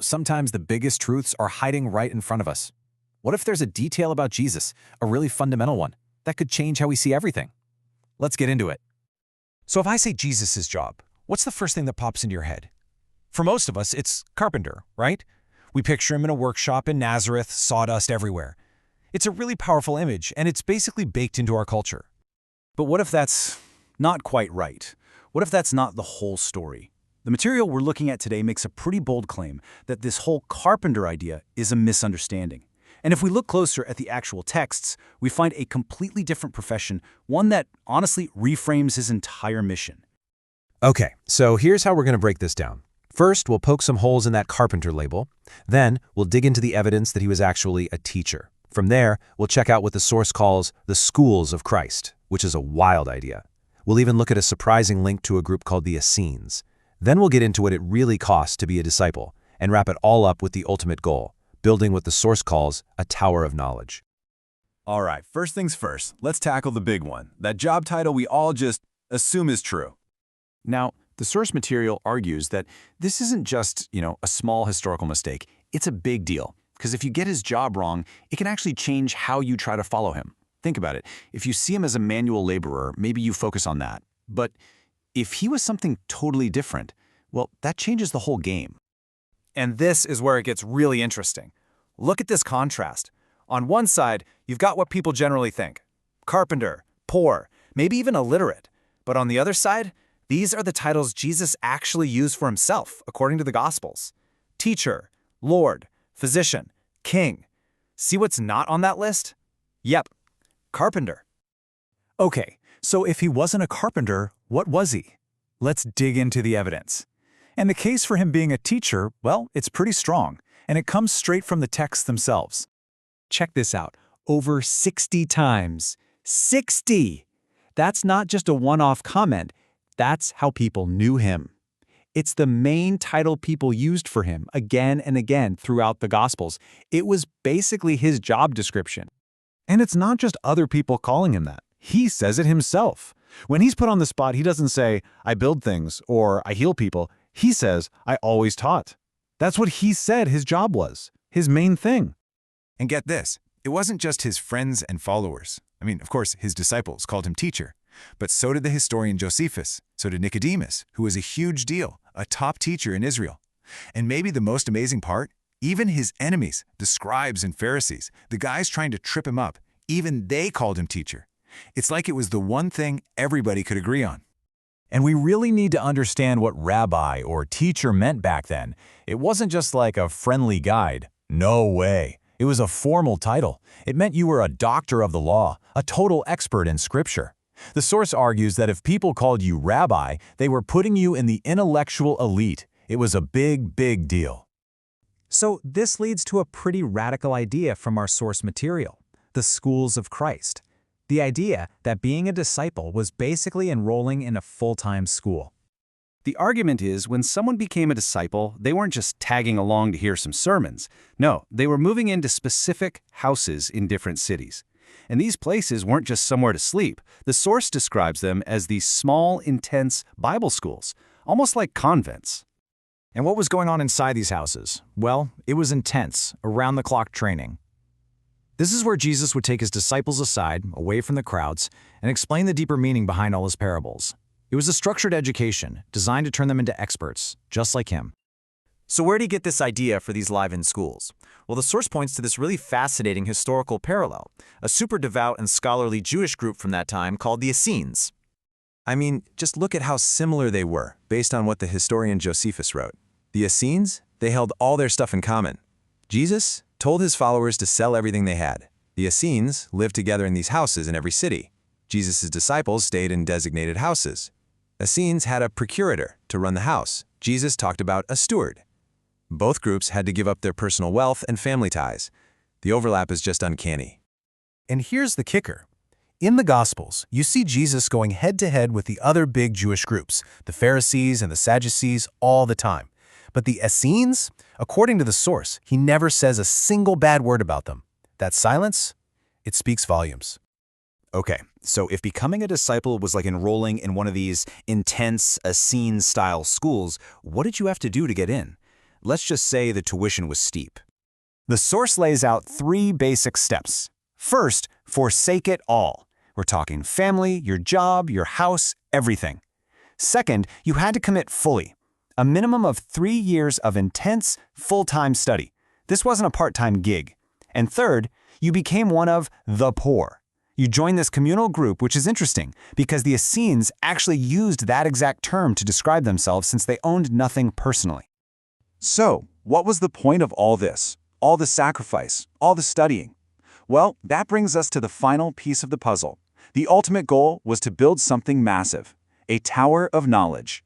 Sometimes the biggest truths are hiding right in front of us. What if there's a detail about Jesus, a really fundamental one, that could change how we see everything? Let's get into it. So if I say Jesus' job, what's the first thing that pops into your head? For most of us, it's carpenter, right? We picture him in a workshop in Nazareth, sawdust everywhere. It's a really powerful image, and it's basically baked into our culture. But what if that's not quite right? What if that's not the whole story? The material we're looking at today makes a pretty bold claim that this whole carpenter idea is a misunderstanding. And if we look closer at the actual texts, we find a completely different profession, one that honestly reframes his entire mission. Okay, so here's how we're going to break this down. First, we'll poke some holes in that carpenter label. Then, we'll dig into the evidence that he was actually a teacher. From there, we'll check out what the source calls the schools of Christ, which is a wild idea. We'll even look at a surprising link to a group called the Essenes. Then we'll get into what it really costs to be a disciple, and wrap it all up with the ultimate goal, building what the source calls a tower of knowledge. All right, first things first, let's tackle the big one, that job title we all just assume is true. Now, the source material argues that this isn't just, a small historical mistake. It's a big deal, because if you get his job wrong, it can actually change how you try to follow him. Think about it. If you see him as a manual laborer, maybe you focus on that. But if he was something totally different, well, that changes the whole game. And this is where it gets really interesting. Look at this contrast. On one side, you've got what people generally think: carpenter, poor, maybe even illiterate. But on the other side, these are the titles Jesus actually used for himself, according to the Gospels: teacher, Lord, physician, king. See what's not on that list? Yep, carpenter. Okay, so if he wasn't a carpenter, what was he? Let's dig into the evidence. And the case for him being a teacher, well, it's pretty strong, and it comes straight from the texts themselves. Check this out. Over 60 times. 60! That's not just a one-off comment. That's how people knew him. It's the main title people used for him again and again throughout the Gospels. It was basically his job description. And it's not just other people calling him that. He says it himself. When he's put on the spot, he doesn't say, "I build things," or "I heal people." He says, "I always taught." That's what he said his job was, his main thing. And get this, it wasn't just his friends and followers. Of course, his disciples called him teacher. But so did the historian Josephus, so did Nicodemus, who was a huge deal, a top teacher in Israel. And maybe the most amazing part, even his enemies, the scribes and Pharisees, the guys trying to trip him up, even they called him teacher. It's like it was the one thing everybody could agree on. And we really need to understand what rabbi or teacher meant back then. It wasn't just like a friendly guide. No way. It was a formal title. It meant you were a doctor of the law, a total expert in scripture. The source argues that if people called you rabbi, they were putting you in the intellectual elite. It was a big, big deal. So this leads to a pretty radical idea from our source material, the schools of Christ. The idea that being a disciple was basically enrolling in a full-time school. The argument is when someone became a disciple, they weren't just tagging along to hear some sermons. No, they were moving into specific houses in different cities. And these places weren't just somewhere to sleep. The source describes them as these small, intense Bible schools, almost like convents. And what was going on inside these houses? Well, it was intense, around-the-clock training. This is where Jesus would take his disciples aside, away from the crowds, and explain the deeper meaning behind all his parables. It was a structured education, designed to turn them into experts, just like him. So where did he get this idea for these live-in schools? Well, the source points to this really fascinating historical parallel, a super devout and scholarly Jewish group from that time called the Essenes. Just look at how similar they were, based on what the historian Josephus wrote. The Essenes, they held all their stuff in common. Jesus told his followers to sell everything they had. The Essenes lived together in these houses in every city. Jesus' disciples stayed in designated houses. Essenes had a procurator to run the house. Jesus talked about a steward. Both groups had to give up their personal wealth and family ties. The overlap is just uncanny. And here's the kicker. In the Gospels, you see Jesus going head-to-head with the other big Jewish groups, the Pharisees and the Sadducees, all the time. But the Essenes, according to the source, he never says a single bad word about them. That silence, it speaks volumes. Okay, so if becoming a disciple was like enrolling in one of these intense Essene-style schools, what did you have to do to get in? Let's just say the tuition was steep. The source lays out 3 basic steps. First, forsake it all. We're talking family, your job, your house, everything. Second, you had to commit fully. A minimum of 3 years of intense, full-time study. This wasn't a part-time gig. And third, you became one of the poor. You joined this communal group, which is interesting because the Essenes actually used that exact term to describe themselves since they owned nothing personally. So, what was the point of all this? All the sacrifice, all the studying? Well, that brings us to the final piece of the puzzle. The ultimate goal was to build something massive, a tower of knowledge.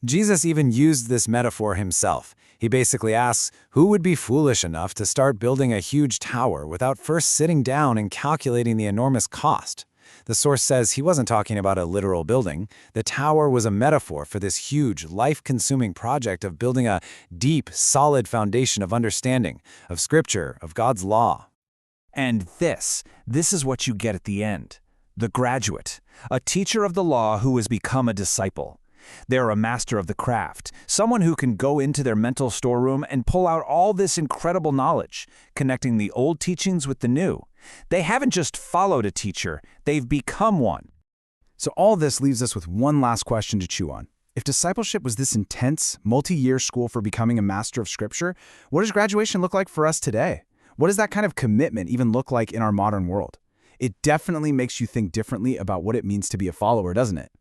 Jesus even used this metaphor himself. He basically asks, who would be foolish enough to start building a huge tower without first sitting down and calculating the enormous cost? The source says he wasn't talking about a literal building. The tower was a metaphor for this huge, life-consuming project of building a deep, solid foundation of understanding, of scripture, of God's law. And this is what you get at the end. The graduate, a teacher of the law who has become a disciple. They're a master of the craft, someone who can go into their mental storeroom and pull out all this incredible knowledge, connecting the old teachings with the new. They haven't just followed a teacher, they've become one. So all this leaves us with one last question to chew on. If discipleship was this intense, multi-year school for becoming a master of Scripture, what does graduation look like for us today? What does that kind of commitment even look like in our modern world? It definitely makes you think differently about what it means to be a follower, doesn't it?